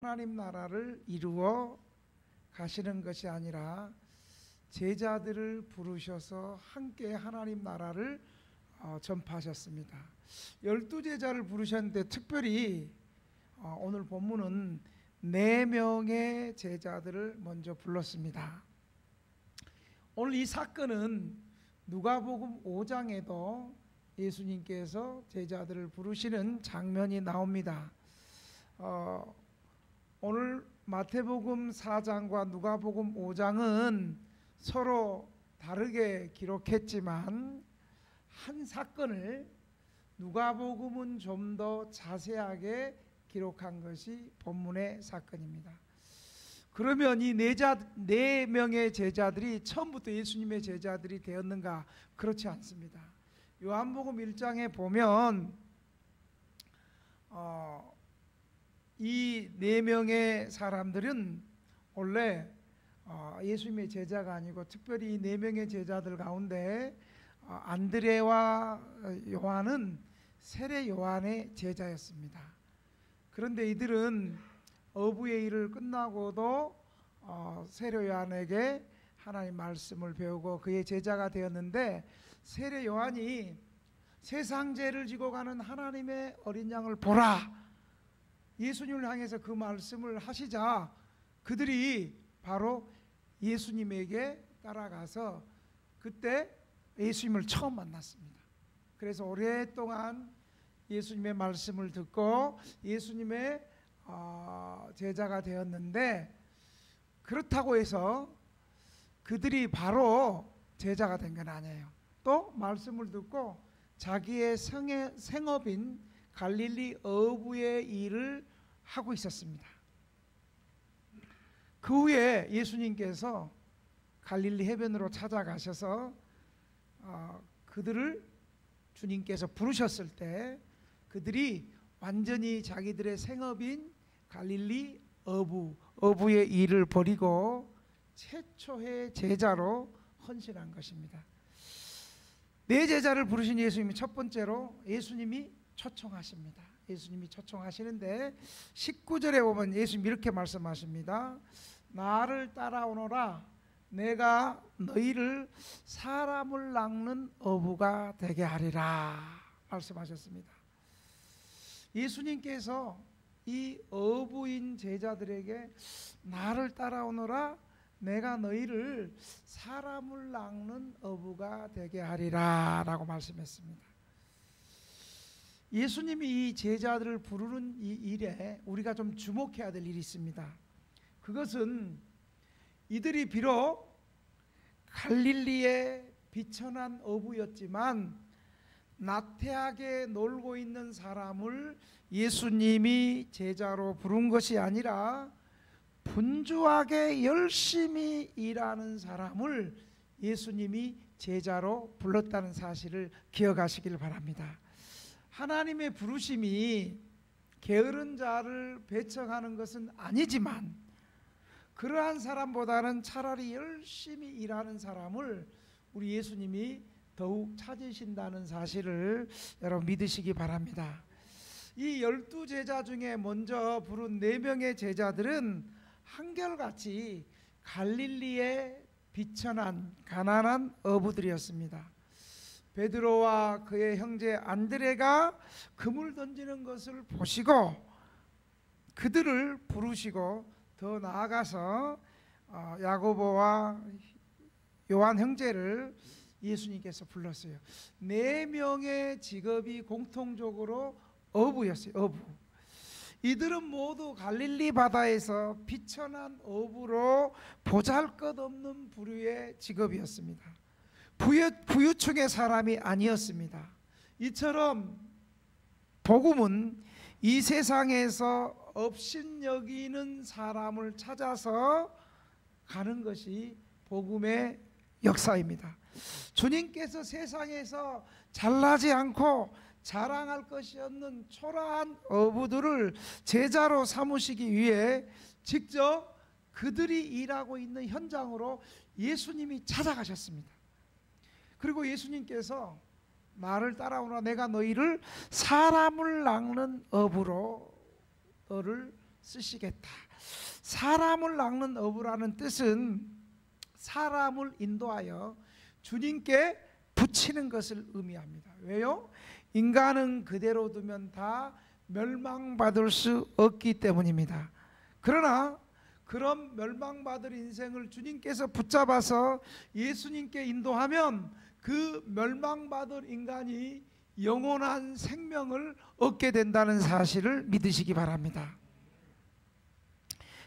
하나님 나라를 이루어 가시는 것이 아니라 제자들을 부르셔서 함께 하나님 나라를 전파하셨습니다. 12제자를 부르셨는데 특별히 오늘 본문은 4명의 제자들을 먼저 불렀습니다. 오늘 이 사건은 누가복음 5장에도 예수님께서 제자들을 부르시는 장면이 나옵니다. 오늘 마태복음 4장과 누가복음 5장은 서로 다르게 기록했지만 한 사건을 누가복음은 좀 더 자세하게 기록한 것이 본문의 사건입니다. 그러면 이 4명의 제자들이 처음부터 예수님의 제자들이 되었는가? 그렇지 않습니다. 요한복음 1장에 보면 이 4명의 사람들은 원래 예수님의 제자가 아니고 특별히 이 4명의 제자들 가운데 안드레와 요한은 세례 요한의 제자였습니다. 그런데 이들은 어부의 일을 끝나고도 세례 요한에게 하나님 말씀을 배우고 그의 제자가 되었는데, 세례 요한이 세상 죄를 지고 가는 하나님의 어린 양을 보라, 예수님을 향해서 그 말씀을 하시자 그들이 바로 예수님에게 따라가서 그때 예수님을 처음 만났습니다. 그래서 오랫동안 예수님의 말씀을 듣고 예수님의 제자가 되었는데, 그렇다고 해서 그들이 바로 제자가 된 건 아니에요. 또 말씀을 듣고 자기의 생업인 갈릴리 어부의 일을 하고 있었습니다. 그 후에 예수님께서 갈릴리 해변으로 찾아가셔서 그들을 주님께서 부르셨을 때 그들이 완전히 자기들의 생업인 갈릴리 어부의 일을 버리고 최초의 제자로 헌신한 것입니다. 4제자를 부르신 예수님이 첫 번째로 예수님이 초청하십니다. 예수님이 초청하시는데 19절에 보면 예수님이 이렇게 말씀하십니다. 나를 따라오너라, 내가 너희를 사람을 낚는 어부가 되게 하리라 말씀하셨습니다. 예수님께서 이 어부인 제자들에게 나를 따라오너라, 내가 너희를 사람을 낚는 어부가 되게 하리라 라고 말씀했습니다. 예수님이 이 제자들을 부르는 이 일에 우리가 좀 주목해야 될 일이 있습니다. 그것은 이들이 비록 갈릴리의 비천한 어부였지만 나태하게 놀고 있는 사람을 예수님이 제자로 부른 것이 아니라 분주하게 열심히 일하는 사람을 예수님이 제자로 불렀다는 사실을 기억하시길 바랍니다. 하나님의 부르심이 게으른 자를 배척하는 것은 아니지만 그러한 사람보다는 차라리 열심히 일하는 사람을 우리 예수님이 더욱 찾으신다는 사실을 여러분 믿으시기 바랍니다. 이 12제자 중에 먼저 부른 4명의 제자들은 한결같이 갈릴리의 비천한 가난한 어부들이었습니다. 베드로와 그의 형제 안드레가 그물 던지는 것을 보시고 그들을 부르시고 더 나아가서 야고보와 요한 형제를 예수님께서 불렀어요. 4명의 직업이 공통적으로 어부였어요. 어부. 이들은 모두 갈릴리 바다에서 비천한 어부로 보잘것없는 부류의 직업이었습니다. 부유층의 사람이 아니었습니다. 이처럼 복음은 이 세상에서 업신여기는 사람을 찾아서 가는 것이 복음의 역사입니다. 주님께서 세상에서 잘나지 않고 자랑할 것이 없는 초라한 어부들을 제자로 삼으시기 위해 직접 그들이 일하고 있는 현장으로 예수님이 찾아가셨습니다. 그리고 예수님께서 나를 따라오라, 내가 너희를 사람을 낚는 업으로 너를 쓰시겠다. 사람을 낚는 어부라는 뜻은 사람을 인도하여 주님께 붙이는 것을 의미합니다. 왜요? 인간은 그대로 두면 다 멸망받을 수 없기 때문입니다. 그러나 그런 멸망받을 인생을 주님께서 붙잡아서 예수님께 인도하면 그 멸망받을 인간이 영원한 생명을 얻게 된다는 사실을 믿으시기 바랍니다.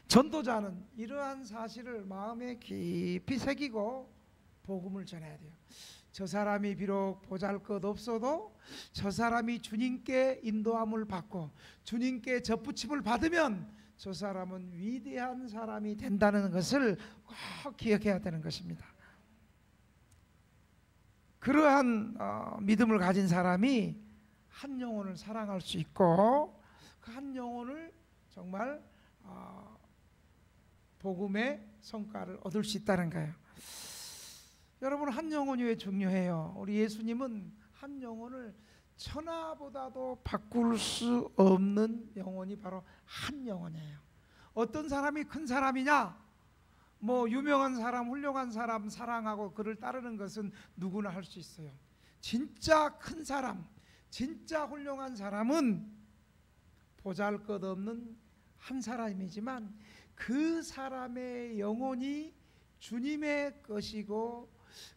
전도자는 이러한 사실을 마음에 깊이 새기고 복음을 전해야 돼요. 저 사람이 비록 보잘것없어도 저 사람이 주님께 인도함을 받고 주님께 접붙임을 받으면 저 사람은 위대한 사람이 된다는 것을 꼭 기억해야 되는 것입니다. 그러한 믿음을 가진 사람이 한 영혼을 사랑할 수 있고 그 한 영혼을 정말 복음의 성과를 얻을 수 있다는 거예요. 여러분, 한 영혼이 왜 중요해요? 우리 예수님은 한 영혼을 천하보다도 바꿀 수 없는 영혼이 바로 한 영혼이에요. 어떤 사람이 큰 사람이냐? 뭐 유명한 사람, 훌륭한 사람 사랑하고 그를 따르는 것은 누구나 할 수 있어요. 진짜 큰 사람, 진짜 훌륭한 사람은 보잘것없는 한 사람이지만 그 사람의 영혼이 주님의 것이고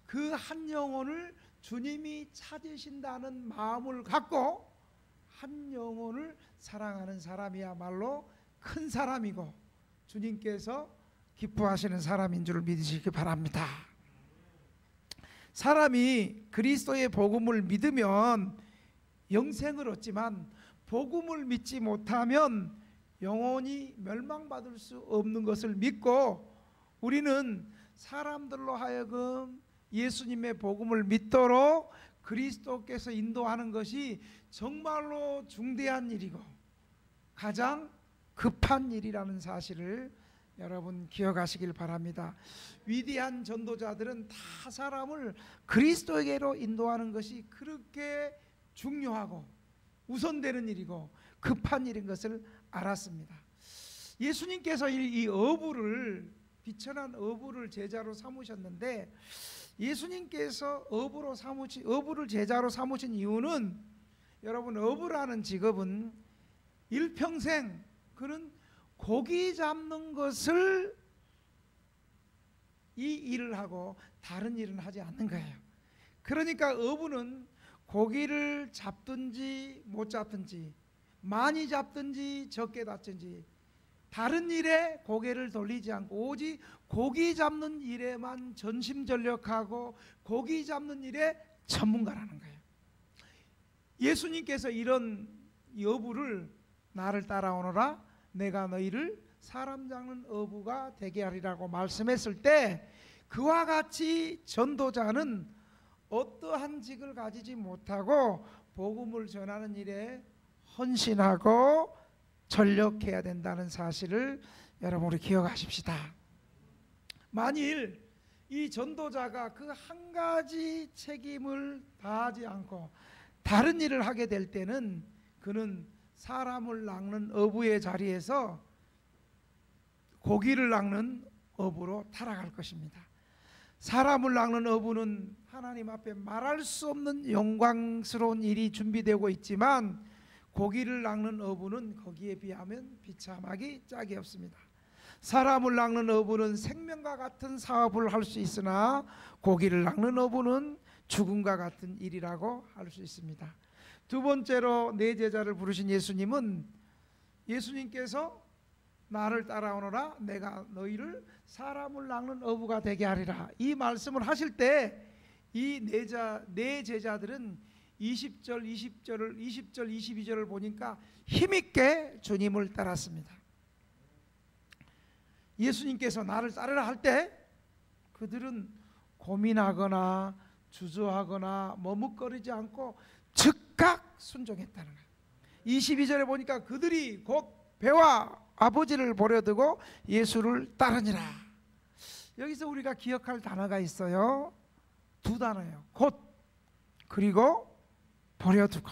그 한 영혼을 주님이 찾으신다는 마음을 갖고 한 영혼을 사랑하는 사람이야말로 큰 사람이고 주님께서 기뻐하시는 사람인 줄 믿으시기 바랍니다. 사람이 그리스도의 복음을 믿으면 영생을 얻지만 복음을 믿지 못하면 영원히 멸망받을 수 없는 것을 믿고 우리는 사람들로 하여금 예수님의 복음을 믿도록 그리스도께서 인도하는 것이 정말로 중대한 일이고 가장 급한 일이라는 사실을 여러분 기억하시길 바랍니다. 위대한 전도자들은 다 사람을 그리스도에게로 인도하는 것이 그렇게 중요하고 우선되는 일이고 급한 일인 것을 알았습니다. 예수님께서 이 어부를 비천한 어부를 제자로 삼으셨는데 예수님께서 어부를 제자로 삼으신 이유는 여러분 어부라는 직업은 일평생 그는 고기 잡는 것을 이 일을 하고 다른 일은 하지 않는 거예요. 그러니까 어부는 고기를 잡든지 못 잡든지 많이 잡든지 적게 잡든지 다른 일에 고개를 돌리지 않고 오직 고기 잡는 일에만 전심전력하고 고기 잡는 일에 전문가라는 거예요. 예수님께서 이런 어부를 나를 따라오너라 내가 너희를 사람 잡는 어부가 되게 하리라고 말씀했을 때 그와 같이 전도자는 어떠한 직을 가지지 못하고 복음을 전하는 일에 헌신하고 전력해야 된다는 사실을 여러분 우리 기억하십시다. 만일 이 전도자가 그 한 가지 책임을 다하지 않고 다른 일을 하게 될 때는 그는 사람을 낚는 어부의 자리에서 고기를 낚는 어부로 타락할 것입니다. 사람을 낚는 어부는 하나님 앞에 말할 수 없는 영광스러운 일이 준비되고 있지만 고기를 낚는 어부는 거기에 비하면 비참하기 짝이 없습니다. 사람을 낚는 어부는 생명과 같은 사업을 할 수 있으나 고기를 낚는 어부는 죽음과 같은 일이라고 할 수 있습니다. 두 번째로 내 제자를 부르신 예수님은 예수님께서 나를 따라오너라 내가 너희를 사람을 낚는 어부가 되게 하리라 이 말씀을 하실 때 이 네 제자들은 20절 22절을 보니까 힘있게 주님을 따랐습니다. 예수님께서 나를 따르라 할 때 그들은 고민하거나 주저하거나 머뭇거리지 않고 즉각 순종했다는 거예요. 22절에 보니까 그들이 곧 배와 아버지를 버려두고 예수를 따르니라. 여기서 우리가 기억할 단어가 있어요. 두 단어예요. 곧 그리고 버려두고.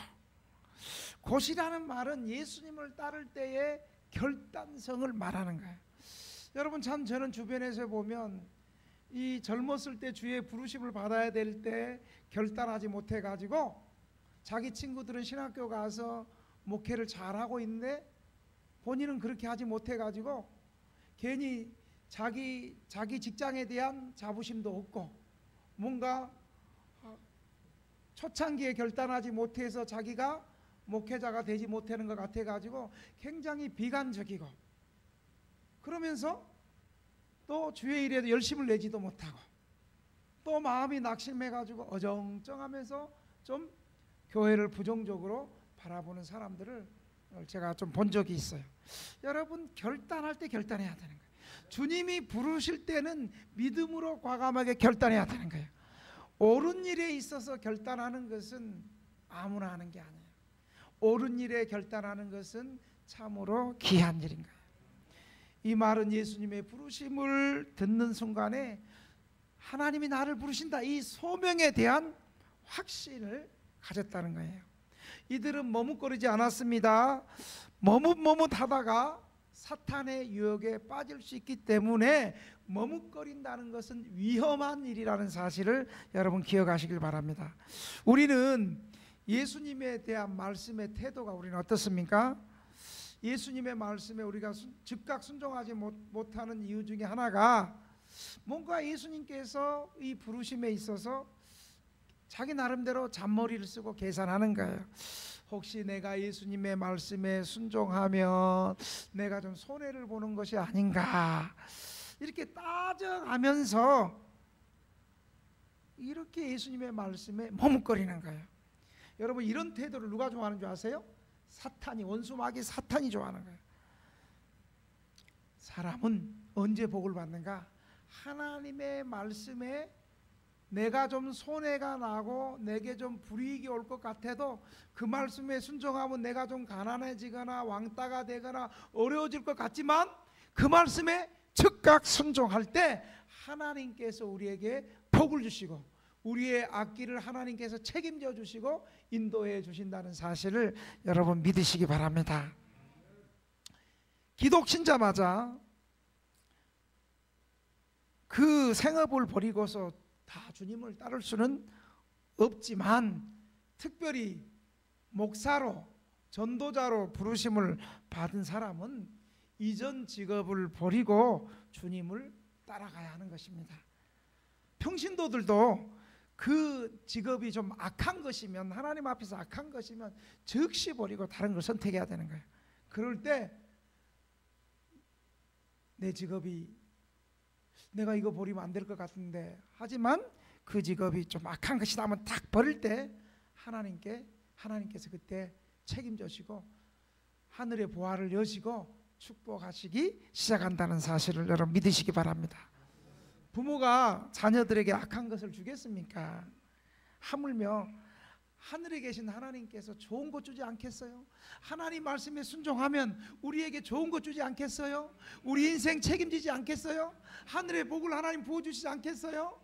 곧이라는 말은 예수님을 따를 때에 결단성을 말하는 거예요. 여러분, 참 저는 주변에서 보면 이 젊었을 때 주의 부르심을 받아야 될 때 결단하지 못해 가지고 자기 친구들은 신학교 가서 목회를 잘하고 있는데 본인은 그렇게 하지 못해 가지고 괜히 자기 직장에 대한 자부심도 없고 뭔가 초창기에 결단하지 못해서 자기가 목회자가 되지 못하는 것 같아 가지고 굉장히 비관적이고, 그러면서 또 주의 일에도 열심을 내지도 못하고 또 마음이 낙심해 가지고 어정쩡하면서 좀 교회를 부정적으로 바라보는 사람들을 제가 좀 본 적이 있어요. 여러분, 결단할 때 결단해야 되는 거예요. 주님이 부르실 때는 믿음으로 과감하게 결단해야 되는 거예요. 옳은 일에 있어서 결단하는 것은 아무나 하는 게 아니에요. 옳은 일에 결단하는 것은 참으로 귀한 일인 거예요. 이 말은 예수님의 부르심을 듣는 순간에 하나님이 나를 부르신다, 이 소명에 대한 확신을 가졌다는 거예요. 이들은 머뭇거리지 않았습니다. 머뭇하다가 사탄의 유혹에 빠질 수 있기 때문에 머뭇거린다는 것은 위험한 일이라는 사실을 여러분 기억하시길 바랍니다. 우리는 예수님에 대한 말씀의 태도가 우리는 어떻습니까? 예수님의 말씀에 우리가 즉각 순종하지 못하는 이유 중에 하나가 뭔가 예수님께서 이 부르심에 있어서 자기 나름대로 잔머리를 쓰고 계산하는 거예요. 혹시 내가 예수님의 말씀에 순종하면 내가 좀 손해를 보는 것이 아닌가, 이렇게 따져가면서 이렇게 예수님의 말씀에 머뭇거리는 거예요. 여러분, 이런 태도를 누가 좋아하는 줄 아세요? 사탄이, 원수 마귀 사탄이 좋아하는 거예요. 사람은 언제 복을 받는가? 하나님의 말씀에 내가 좀 손해가 나고 내게 좀 불이익이 올 것 같아도 그 말씀에 순종하면 내가 좀 가난해지거나 왕따가 되거나 어려워질 것 같지만 그 말씀에 즉각 순종할 때 하나님께서 우리에게 복을 주시고 우리의 앞길을 하나님께서 책임져 주시고 인도해 주신다는 사실을 여러분 믿으시기 바랍니다. 기독신자마자 그 생업을 버리고서 다 주님을 따를 수는 없지만 특별히 목사로 전도자로 부르심을 받은 사람은 이전 직업을 버리고 주님을 따라가야 하는 것입니다. 평신도들도 그 직업이 좀 악한 것이면, 하나님 앞에서 악한 것이면 즉시 버리고 다른 걸 선택해야 되는 거예요. 그럴 때 내 직업이 내가 이거 버리면 안 될 것 같은데, 하지만 그 직업이 좀 악한 것이다 하면 딱 버릴 때 하나님께서 그때 책임져 주시고 하늘의 보화를 여시고 축복하시기 시작한다는 사실을 여러분 믿으시기 바랍니다. 부모가 자녀들에게 악한 것을 주겠습니까? 하물며 하늘에 계신 하나님께서 좋은 것 주지 않겠어요? 하나님 말씀에 순종하면 우리에게 좋은 것 주지 않겠어요? 우리 인생 책임지지 않겠어요? 하늘의 복을 하나님 부어주시지 않겠어요?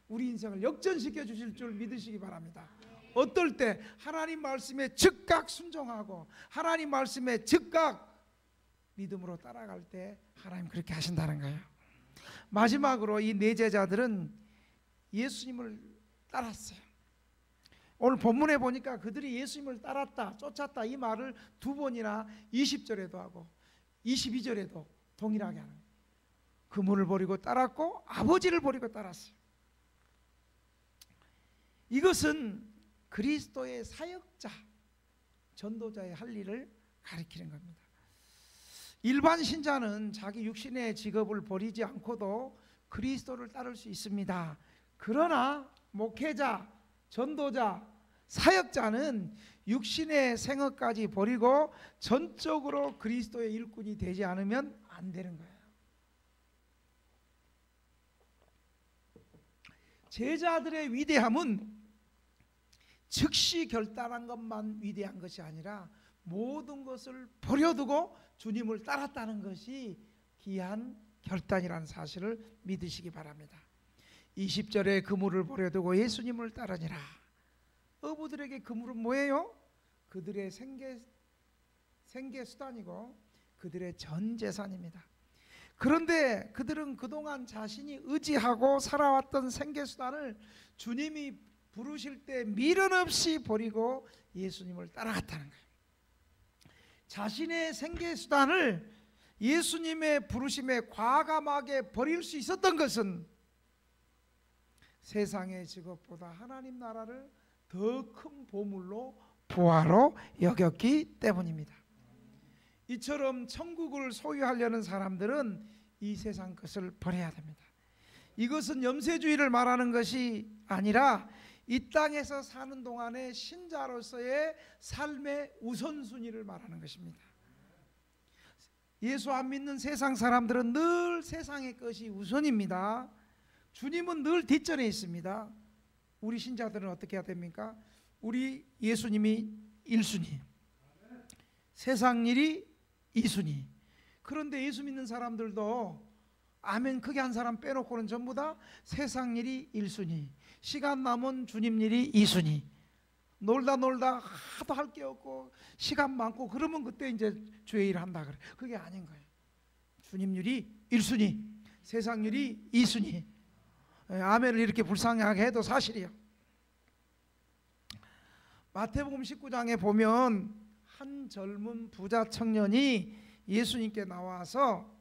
우리 인생을 역전시켜 주실 줄 믿으시기 바랍니다. 어떨 때 하나님 말씀에 즉각 순종하고 하나님 말씀에 즉각 믿음으로 따라갈 때 하나님 그렇게 하신다는 거예요. 마지막으로 이 네 제자들은 예수님을 따랐어요. 오늘 본문에 보니까 그들이 예수님을 따랐다, 쫓았다, 이 말을 두 번이나 20절에도 하고 22절에도 동일하게 하는 거예요. 그물을 버리고 따랐고 아버지를 버리고 따랐어요. 이것은 그리스도의 사역자, 전도자의 할 일을 가리키는 겁니다. 일반 신자는 자기 육신의 직업을 버리지 않고도 그리스도를 따를 수 있습니다. 그러나 목회자, 전도자, 사역자는 육신의 생업까지 버리고 전적으로 그리스도의 일꾼이 되지 않으면 안 되는 거예요. 제자들의 위대함은 즉시 결단한 것만 위대한 것이 아니라 모든 것을 버려두고 주님을 따랐다는 것이 귀한 결단이라는 사실을 믿으시기 바랍니다. 20절에 그물을 버려두고 예수님을 따르니라. 어부들에게 그물은 뭐예요? 그들의 생계 수단이고 그들의 전 재산입니다. 그런데 그들은 그동안 자신이 의지하고 살아왔던 생계수단을 주님이 부르실 때 미련 없이 버리고 예수님을 따라갔다는 거예요. 자신의 생계수단을 예수님의 부르심에 과감하게 버릴 수 있었던 것은 세상의 직업보다 하나님 나라를 더 큰 보물로 보화로 여겼기 때문입니다. 이처럼 천국을 소유하려는 사람들은 이 세상 것을 버려야 됩니다. 이것은 염세주의를 말하는 것이 아니라 이 땅에서 사는 동안의 신자로서의 삶의 우선순위를 말하는 것입니다. 예수 안 믿는 세상 사람들은 늘 세상의 것이 우선입니다. 주님은 늘 뒷전에 있습니다. 우리 신자들은 어떻게 해야 됩니까? 우리 예수님이 1순위, 세상 일이 2순위. 그런데 예수 믿는 사람들도 아멘 크게 한 사람 빼놓고는 전부 다 세상 일이 1순위, 시간 남은 주님 일이 2순위. 놀다 하도 할 게 없고 시간 많고 그러면 그때 이제 주의 일을 한다 그래. 그게 아닌 거예요. 주님 일이 1순위, 세상 일이 2순위. 아멘을 이렇게 불쌍하게 해도 사실이에요. 마태복음 19장에 보면 한 젊은 부자 청년이 예수님께 나와서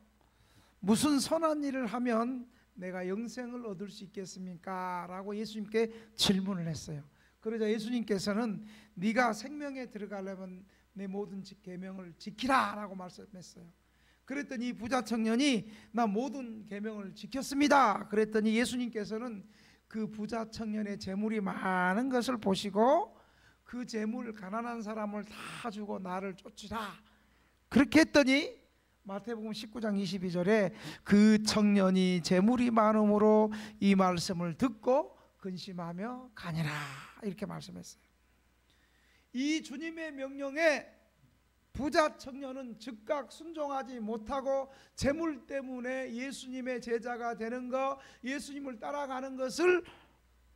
무슨 선한 일을 하면 내가 영생을 얻을 수 있겠습니까? 라고 예수님께 질문을 했어요. 그러자 예수님께서는 네가 생명에 들어가려면 내 모든 계명을 지키라 라고 말씀했어요. 그랬더니 부자 청년이 나 모든 계명을 지켰습니다. 그랬더니 예수님께서는 그 부자 청년의 재물이 많은 것을 보시고 그 재물 가난한 사람을 다 주고 나를 쫓으라 그렇게 했더니 마태복음 19장 22절에 그 청년이 재물이 많음으로 이 말씀을 듣고 근심하며 가니라 이렇게 말씀했어요. 이 주님의 명령에 부자 청년은 즉각 순종하지 못하고 재물 때문에 예수님의 제자가 되는 것, 예수님을 따라가는 것을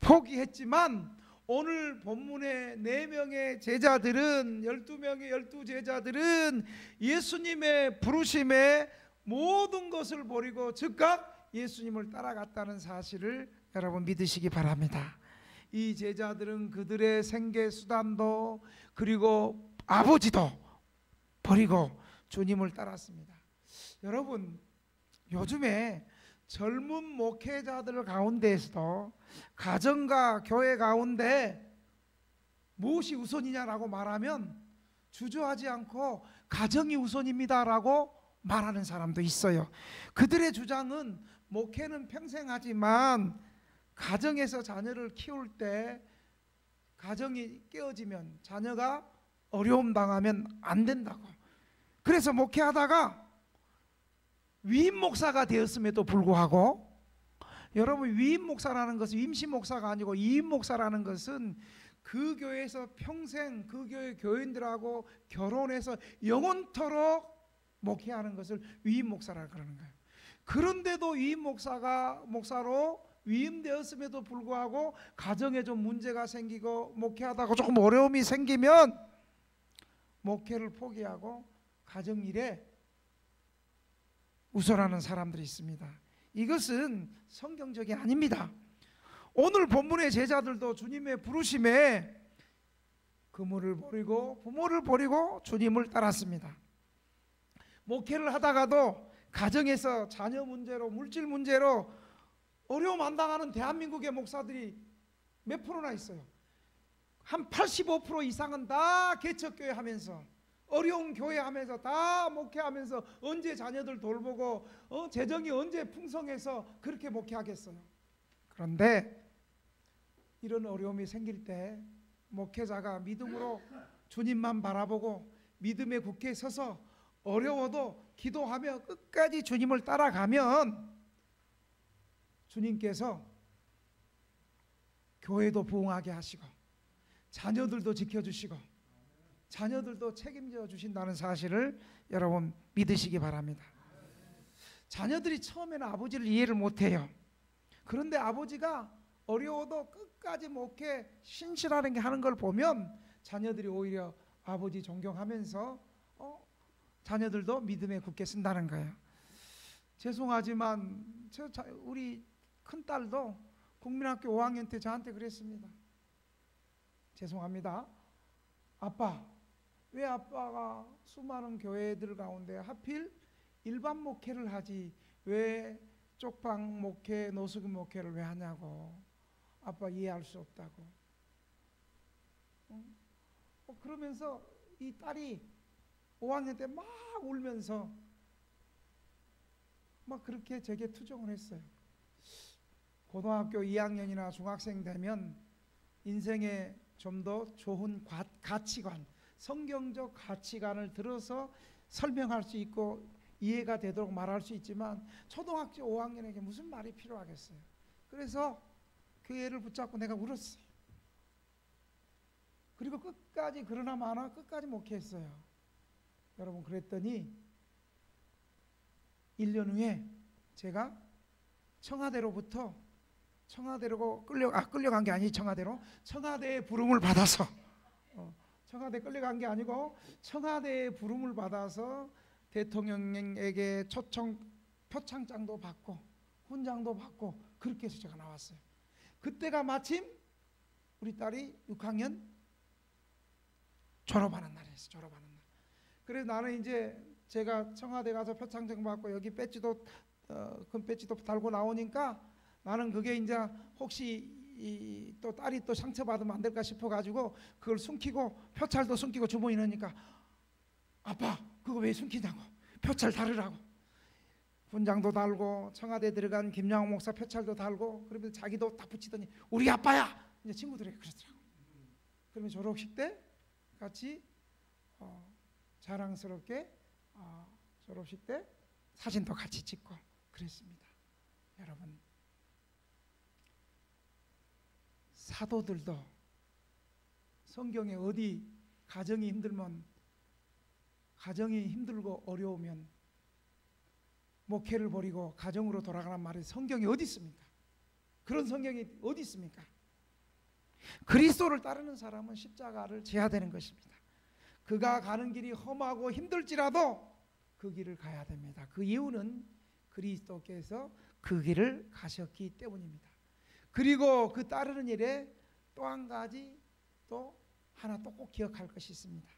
포기했지만 오늘 본문의 4명의 제자들은 12명의 12제자들은 예수님의 부르심에 모든 것을 버리고 즉각 예수님을 따라갔다는 사실을 여러분 믿으시기 바랍니다. 이 제자들은 그들의 생계수단도 그리고 아버지도 버리고 주님을 따랐습니다. 여러분 요즘에 젊은 목회자들 가운데에서도 가정과 교회 가운데 무엇이 우선이냐라고 말하면 주저하지 않고 가정이 우선입니다라고 말하는 사람도 있어요. 그들의 주장은 목회는 평생 하지만 가정에서 자녀를 키울 때 가정이 깨어지면 자녀가 어려움 당하면 안 된다고. 그래서 목회하다가 위임 목사가 되었음에도 불구하고 여러분 위임 목사라는 것은 임시 목사가 아니고 위임 목사라는 것은 그 교회에서 평생 그 교회 교인들하고 결혼해서 영원토록 목회하는 것을 위임 목사라고 그러는 거예요. 그런데도 위임 목사로 위임되었음에도 불구하고 가정에 좀 문제가 생기고 목회하다가 조금 어려움이 생기면 목회를 포기하고 가정일에 우선하는 사람들이 있습니다. 이것은 성경적이 아닙니다. 오늘 본문의 제자들도 주님의 부르심에 그물을 버리고 부모를 버리고 주님을 따랐습니다. 목회를 하다가도 가정에서 자녀 문제로 물질 문제로 어려움 안 당하는 대한민국의 목사들이 몇 프로나 있어요. 한 85% 이상은 다 개척교회 하면서 어려운 교회 하면서 다 목회하면서 언제 자녀들 돌보고 재정이 언제 풍성해서 그렇게 목회하겠어요. 그런데 이런 어려움이 생길 때 목회자가 믿음으로 주님만 바라보고 믿음의 굳게 서서 어려워도 기도하며 끝까지 주님을 따라가면 주님께서 교회도 부흥하게 하시고 자녀들도 지켜주시고 자녀들도 책임져 주신다는 사실을 여러분 믿으시기 바랍니다. 자녀들이 처음에는 아버지를 이해를 못해요. 그런데 아버지가 어려워도 끝까지 목회 신실하게 하는 걸 보면 자녀들이 오히려 아버지 존경하면서 자녀들도 믿음에 굳게 쓴다는 거예요. 죄송하지만 우리 큰딸도 국민학교 5학년 때 저한테 그랬습니다. 죄송합니다. 아빠, 왜 아빠가 수많은 교회들 가운데 하필 일반 목회를 하지 왜 쪽방 목회, 노숙인 목회를 왜 하냐고. 아빠 이해할 수 없다고. 그러면서 이 딸이 5학년 때 막 울면서 막 그렇게 제게 투정을 했어요. 고등학교 2학년이나 중학생 되면 인생에 좀 더 좋은 가치관, 성경적 가치관을 들어서 설명할 수 있고 이해가 되도록 말할 수 있지만 초등학교 5학년에게 무슨 말이 필요하겠어요. 그래서 그 애를 붙잡고 내가 울었어요. 그리고 끝까지 그러나 마나 끝까지 목회했어요. 여러분, 그랬더니 1년 후에 제가 청와대로부터 끌려간 게 아니지, 청와대의 부름을 받아서 청와대 끌려간 게 아니고 청와대의 부름을 받아서 대통령에게 표창장도 받고 훈장도 받고 그렇게 해서 제가 나왔어요. 그때가 마침 우리 딸이 6학년 졸업하는 날이었어요. 졸업하는 날. 그래서 나는 이제 제가 청와대 가서 표창장 받고 여기 배지도 금 배지도 달고 나오니까 나는 그게 이제 혹시 또 딸이 또 상처받으면 안 될까 싶어가지고 그걸 숨기고 표찰도 숨기고 주머니에 넣으니까 아빠 그거 왜 숨기냐고, 표찰 달으라고. 훈장도 달고 청와대 들어간 김양호 목사 표찰도 달고 그러면서 자기도 딱 붙이더니 우리 아빠야 이제 친구들에게 그러더라고. 그러면 졸업식 때 같이 자랑스럽게 졸업식 때 사진도 같이 찍고 그랬습니다. 여러분, 사도들도 성경에 어디 가정이 힘들고 어려우면 목회를 버리고 가정으로 돌아가는 말이 성경에 어디 있습니까? 그런 성경이 어디 있습니까? 그리스도를 따르는 사람은 십자가를 져야 되는 것입니다. 그가 가는 길이 험하고 힘들지라도 그 길을 가야 됩니다. 그 이유는 그리스도께서 그 길을 가셨기 때문입니다. 그리고 그 따르는 일에 또 한 가지 또 하나 또 꼭 기억할 것이 있습니다.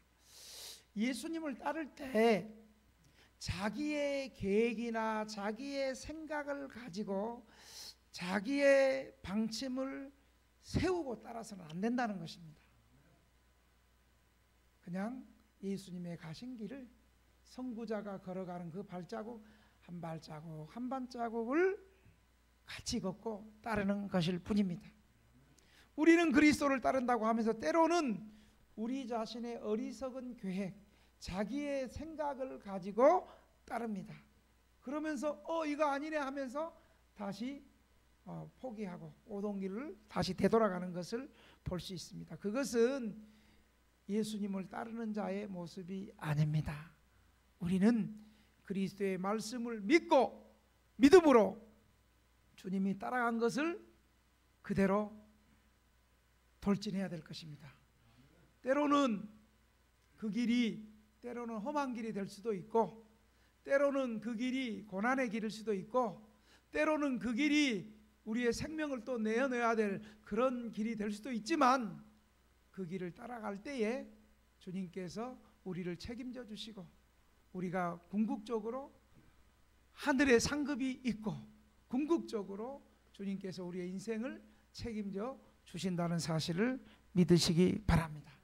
예수님을 따를 때 자기의 계획이나 자기의 생각을 가지고 자기의 방침을 세우고 따라서는 안 된다는 것입니다. 그냥 예수님의 가신 길을 선구자가 걸어가는 그 발자국 한 발자국 한 발자국을 같이 걷고 따르는 것일 뿐입니다. 우리는 그리스도를 따른다고 하면서 때로는 우리 자신의 어리석은 계획, 자기의 생각을 가지고 따릅니다. 그러면서 이거 아니네 하면서 다시 포기하고 오동길을 다시 되돌아가는 것을 볼 수 있습니다. 그것은 예수님을 따르는 자의 모습이 아닙니다. 우리는 그리스도의 말씀을 믿고 믿음으로 주님이 따라간 것을 그대로 돌진해야 될 것입니다. 때로는 그 길이 때로는 험한 길이 될 수도 있고 때로는 그 길이 고난의 길일 수도 있고 때로는 그 길이 우리의 생명을 또 내어내야 될 그런 길이 될 수도 있지만 그 길을 따라갈 때에 주님께서 우리를 책임져 주시고 우리가 궁극적으로 하늘의 상급이 있고 궁극적으로 주님께서 우리의 인생을 책임져 주신다는 사실을 믿으시기 바랍니다.